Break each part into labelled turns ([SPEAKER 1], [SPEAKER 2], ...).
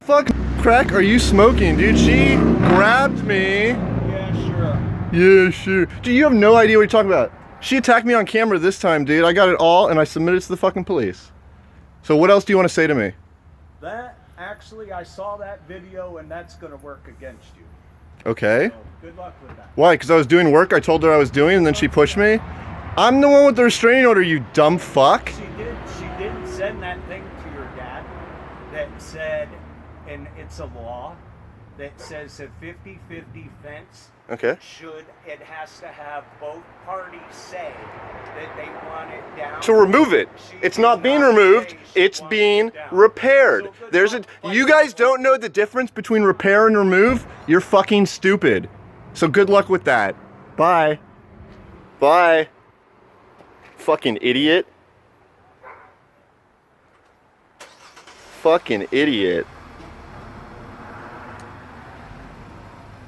[SPEAKER 1] Fuck crack are you smoking, dude? She grabbed me.
[SPEAKER 2] Yeah, sure.
[SPEAKER 1] Yeah, sure. Dude, you have no idea what you're talking about. She attacked me on camera this time, dude. I got it all and I submitted it to the fucking police. So what else do you want to say to me?
[SPEAKER 2] That, actually, I saw that video and that's gonna work against you.
[SPEAKER 1] Okay.
[SPEAKER 2] So, good luck with that.
[SPEAKER 1] Why? Because I was doing work I told her I was doing and then she pushed me? I'm the one with the restraining order, you dumb fuck.
[SPEAKER 2] She did send that thing to your dad that said, and it's a law, that says a 50-50 fence
[SPEAKER 1] Okay.
[SPEAKER 2] it has to have both parties say that they want it down.
[SPEAKER 1] To remove it. It's not being removed, it's being repaired. You guys don't know the difference between repair and remove? You're fucking stupid. So good luck with that. Bye. Bye. Fucking idiot. Fucking idiot.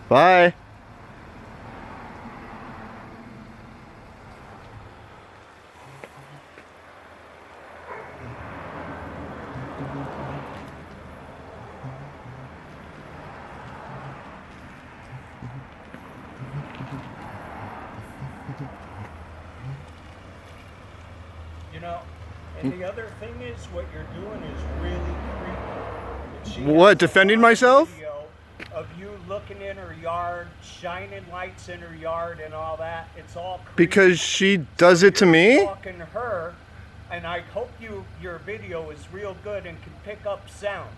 [SPEAKER 1] Bye.
[SPEAKER 2] You know, and the other thing is, what you're doing is really creepy.
[SPEAKER 1] What, defending myself?
[SPEAKER 2] Of you looking in her yard, shining lights in her yard and all that. It's all creepy.
[SPEAKER 1] Because she does it to me?
[SPEAKER 2] Stalking her, and I hope your video is real good and can pick up sound.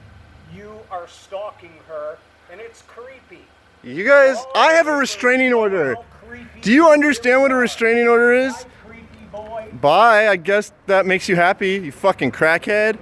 [SPEAKER 2] You are stalking her, and it's creepy.
[SPEAKER 1] You guys, I have a restraining order. Do you understand what a restraining order is?
[SPEAKER 2] Creepy boy.
[SPEAKER 1] Bye, I guess that makes you happy, you fucking crackhead.